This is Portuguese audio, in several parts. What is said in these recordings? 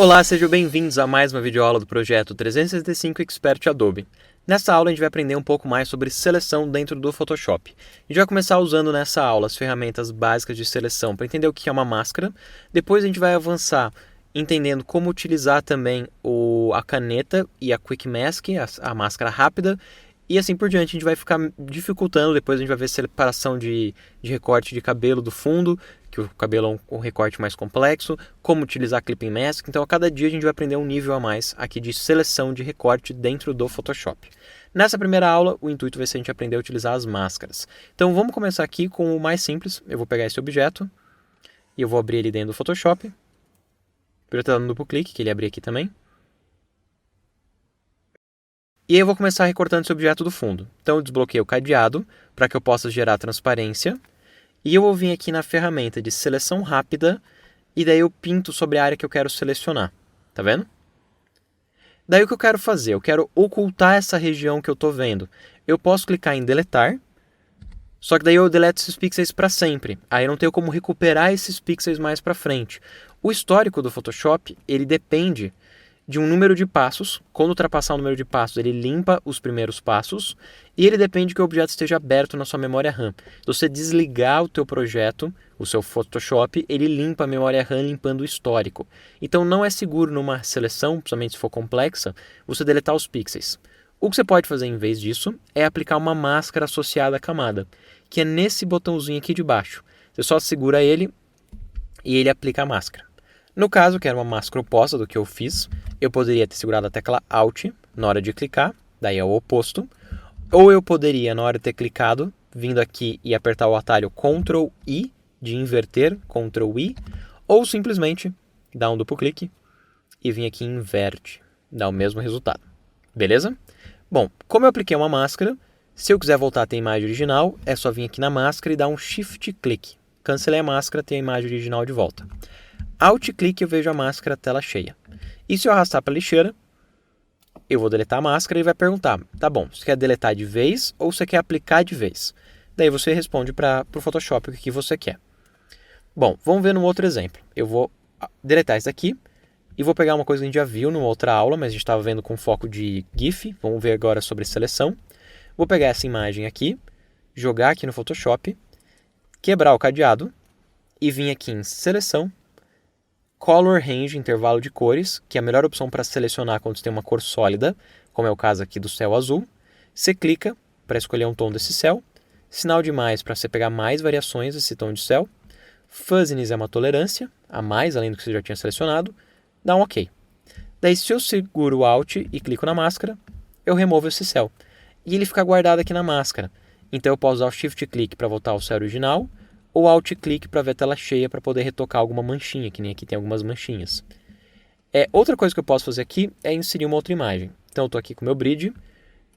Olá, sejam bem-vindos a mais uma videoaula do projeto 365 Expert Adobe. Nessa aula a gente vai aprender um pouco mais sobre seleção dentro do Photoshop. A gente vai começar usando nessa aula as ferramentas básicas de seleção para entender o que é uma máscara. Depois a gente vai avançar entendendo como utilizar também a caneta e a Quick Mask, a máscara rápida. E assim por diante, a gente vai ficar dificultando, depois a gente vai ver separação de recorte de cabelo do fundo, que o cabelo é um recorte mais complexo, como utilizar Clipping Mask. Então a cada dia a gente vai aprender um nível a mais aqui de seleção de recorte dentro do Photoshop. Nessa primeira aula, o intuito vai ser a gente aprender a utilizar as máscaras. Então vamos começar aqui com o mais simples. Eu vou pegar esse objeto e eu vou abrir ele dentro do Photoshop. Eu estou dando um duplo clique, que ele abrir aqui também. E aí eu vou começar recortando esse objeto do fundo. Então eu desbloqueio o cadeado para que eu possa gerar transparência. E eu vou vir aqui na ferramenta de seleção rápida e daí eu pinto sobre a área que eu quero selecionar. Tá vendo? Daí o que eu quero fazer? Eu quero ocultar essa região que eu estou vendo. Eu posso clicar em deletar, só que daí eu deleto esses pixels para sempre. Aí eu não tenho como recuperar esses pixels mais para frente. O histórico do Photoshop, ele depende de um número de passos. Quando ultrapassar o número de passos, ele limpa os primeiros passos e ele depende que o objeto esteja aberto na sua memória RAM. Se você desligar o teu projeto, o seu Photoshop, ele limpa a memória RAM limpando o histórico. Então não é seguro numa seleção, principalmente se for complexa, você deletar os pixels. O que você pode fazer em vez disso é aplicar uma máscara associada à camada, que é nesse botãozinho aqui de baixo. Você só segura ele e ele aplica a máscara. No caso, que era uma máscara oposta do que eu fiz, eu poderia ter segurado a tecla Alt na hora de clicar, daí é o oposto. Ou eu poderia, na hora de ter clicado, vindo aqui e apertar o atalho Ctrl I, de inverter, Ctrl I, ou simplesmente dar um duplo clique e vir aqui e inverte, dá o mesmo resultado. Beleza? Bom, como eu apliquei uma máscara, se eu quiser voltar a ter a imagem original, é só vir aqui na máscara e dar um Shift clique. Cancelei a máscara, tem a imagem original de volta. Alt-clique eu vejo a máscara tela cheia. E se eu arrastar para a lixeira, eu vou deletar a máscara e vai perguntar, tá bom, você quer deletar de vez ou você quer aplicar de vez? Daí você responde para o Photoshop o que você quer. Bom, vamos ver num outro exemplo. Eu vou deletar isso aqui e vou pegar uma coisa que a gente já viu numa outra aula, mas a gente estava vendo com foco de GIF. Vamos ver agora sobre seleção. Vou pegar essa imagem aqui, jogar aqui no Photoshop, quebrar o cadeado e vir aqui em seleção, Color Range, intervalo de cores, que é a melhor opção para selecionar quando você tem uma cor sólida, como é o caso aqui do céu azul. Você clica para escolher um tom desse céu, sinal de mais para você pegar mais variações desse tom de céu, Fuzziness é uma tolerância, a mais além do que você já tinha selecionado, dá um OK. Daí se eu seguro o Alt e clico na máscara, eu removo esse céu. E ele fica guardado aqui na máscara. Então eu posso usar o Shift Click para voltar ao céu original, ou Alt-clique para ver a tela cheia para poder retocar alguma manchinha, que nem aqui tem algumas manchinhas. Outra coisa que eu posso fazer aqui é inserir uma outra imagem. Então eu estou aqui com o meu grid,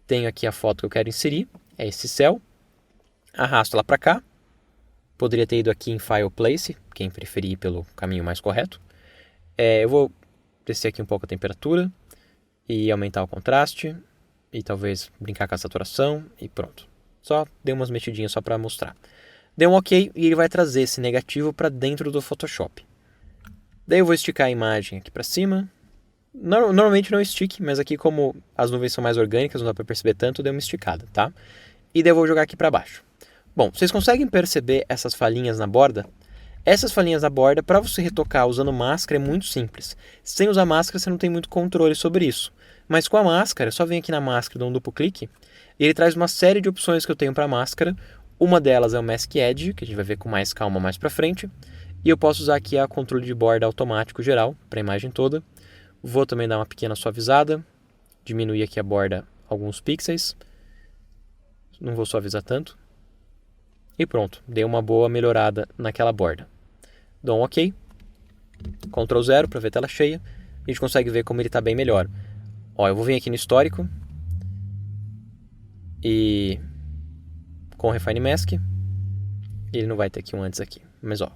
tenho aqui a foto que eu quero inserir, é esse céu, arrasto ela para cá, poderia ter ido aqui em File Place, quem preferir ir pelo caminho mais correto. Eu vou descer aqui um pouco a temperatura e aumentar o contraste e talvez brincar com a saturação e pronto. Só dei umas mexidinhas só para mostrar. Deu um OK e ele vai trazer esse negativo para dentro do Photoshop. Daí eu vou esticar a imagem aqui para cima. Normalmente não estique, mas aqui como as nuvens são mais orgânicas, não dá para perceber tanto, deu uma esticada, tá? E daí eu vou jogar aqui para baixo. Bom, vocês conseguem perceber essas falhinhas na borda? Essas falhinhas na borda, para você retocar usando máscara, é muito simples. Sem usar máscara, você não tem muito controle sobre isso. Mas com a máscara, é só vir aqui na máscara, dar um duplo clique, e ele traz uma série de opções que eu tenho para a máscara. Uma delas é o Mask Edge, que a gente vai ver com mais calma mais para frente. E eu posso usar aqui a controle de borda automático geral, para a imagem toda. Vou também dar uma pequena suavizada, diminuir aqui a borda alguns pixels. Não vou suavizar tanto. E pronto, dei uma boa melhorada naquela borda. Dou um OK. Ctrl 0 para ver a tela cheia. A gente consegue ver como ele está bem melhor. Ó, eu vou vir aqui no histórico. E com o Refine Mask, ele não vai ter aqui um antes aqui, mas ó,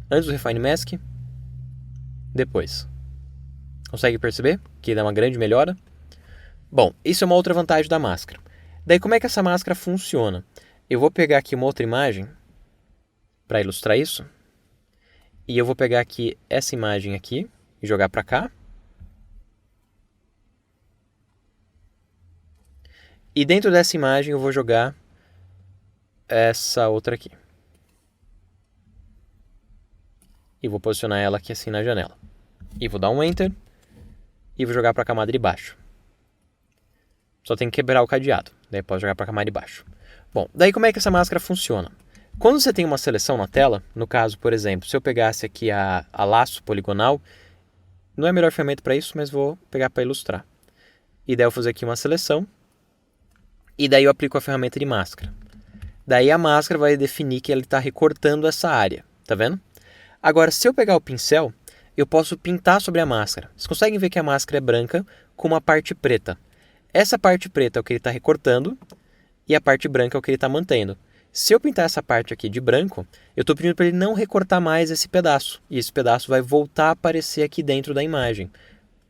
antes do Refine Mask, depois. Consegue perceber que dá uma grande melhora? Bom, isso é uma outra vantagem da máscara. Daí como é que essa máscara funciona? Eu vou pegar aqui uma outra imagem para ilustrar isso, e eu vou pegar aqui essa imagem aqui e jogar para cá, E dentro dessa imagem eu vou jogar essa outra aqui. E vou posicionar ela aqui assim na janela. E vou dar um Enter. E vou jogar para a camada de baixo. Só tem que quebrar o cadeado. Daí eu posso jogar para a camada de baixo. Bom, daí como é que essa máscara funciona? Quando você tem uma seleção na tela, no caso, por exemplo, se eu pegasse aqui a laço poligonal, não é a melhor ferramenta para isso, mas vou pegar para ilustrar. E daí eu vou fazer aqui uma seleção. E daí eu aplico a ferramenta de máscara. Daí a máscara vai definir que ele está recortando essa área. Tá vendo? Agora, se eu pegar o pincel, eu posso pintar sobre a máscara. Vocês conseguem ver que a máscara é branca com uma parte preta. Essa parte preta é o que ele está recortando e a parte branca é o que ele está mantendo. Se eu pintar essa parte aqui de branco, eu estou pedindo para ele não recortar mais esse pedaço. E esse pedaço vai voltar a aparecer aqui dentro da imagem.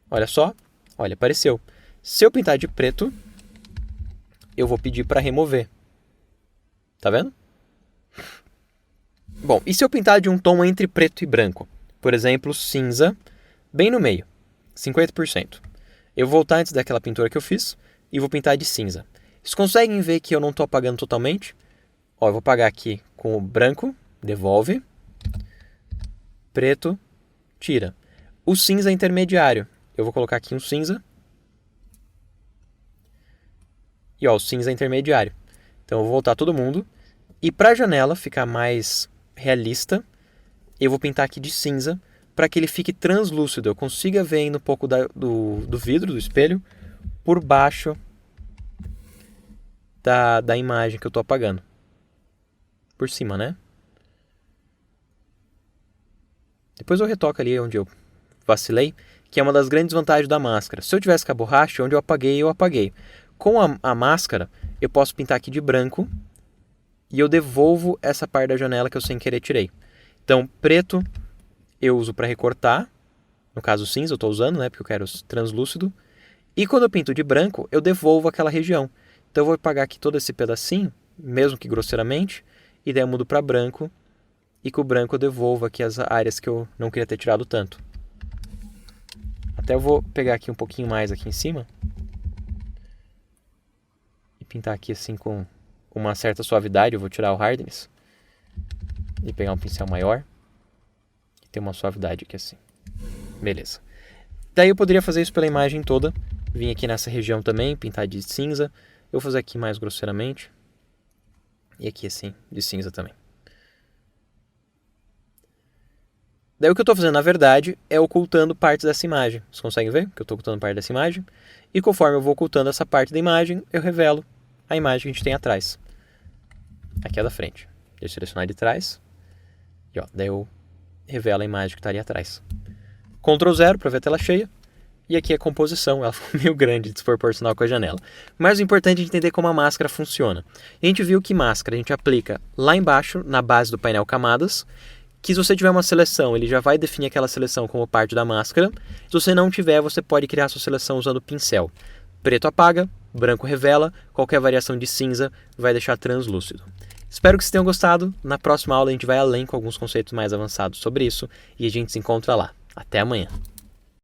Olha só, olha, apareceu. Se eu pintar de preto, eu vou pedir para remover. Tá vendo? Bom, e se eu pintar de um tom entre preto e branco? Por exemplo, cinza, bem no meio, 50%. Eu vou voltar antes daquela pintura que eu fiz e vou pintar de cinza. Vocês conseguem ver que eu não estou apagando totalmente? Ó, eu vou apagar aqui com o branco, devolve, preto, tira. O cinza é intermediário. Eu vou colocar aqui um cinza. E ó, o cinza é intermediário. Então eu vou voltar todo mundo. E para a janela ficar mais realista, eu vou pintar aqui de cinza para que ele fique translúcido. Eu consiga ver ainda um pouco do vidro, do espelho, por baixo da imagem que eu estou apagando. Por cima, né? Depois eu retoco ali onde eu vacilei, que é uma das grandes vantagens da máscara. Se eu tivesse com a borracha, onde eu apaguei. Com a máscara, eu posso pintar aqui de branco e eu devolvo essa parte da janela que eu sem querer tirei. Então, preto eu uso para recortar. No caso, cinza eu estou usando, né? Porque eu quero translúcido. E quando eu pinto de branco, eu devolvo aquela região. Então, eu vou apagar aqui todo esse pedacinho, mesmo que grosseiramente. E daí eu mudo para branco. E com o branco eu devolvo aqui as áreas que eu não queria ter tirado tanto. Até eu vou pegar aqui um pouquinho mais aqui em cima. E pintar aqui assim com uma certa suavidade. Eu vou tirar o hardness. E pegar um pincel maior. E ter uma suavidade aqui assim. Beleza. Daí eu poderia fazer isso pela imagem toda. Vim aqui nessa região também, pintar de cinza. Eu vou fazer aqui mais grosseiramente. E aqui assim, de cinza também. Daí o que eu estou fazendo, na verdade, é ocultando partes dessa imagem. Vocês conseguem ver que eu estou ocultando parte dessa imagem? E conforme eu vou ocultando essa parte da imagem, eu revelo a imagem que a gente tem atrás. Aqui é da frente. Deixa eu selecionar de trás. E ó, daí eu revelo a imagem que está ali atrás. Ctrl 0 para ver a tela cheia. E aqui a composição, ela foi meio grande, desproporcional com a janela. Mas o importante é entender como a máscara funciona. A gente viu que máscara a gente aplica lá embaixo, na base do painel camadas, que se você tiver uma seleção, ele já vai definir aquela seleção como parte da máscara. Se você não tiver, você pode criar sua seleção usando o pincel. Preto apaga, branco revela, qualquer variação de cinza vai deixar translúcido. Espero que vocês tenham gostado. Na próxima aula a gente vai além com alguns conceitos mais avançados sobre isso e a gente se encontra lá. Até amanhã.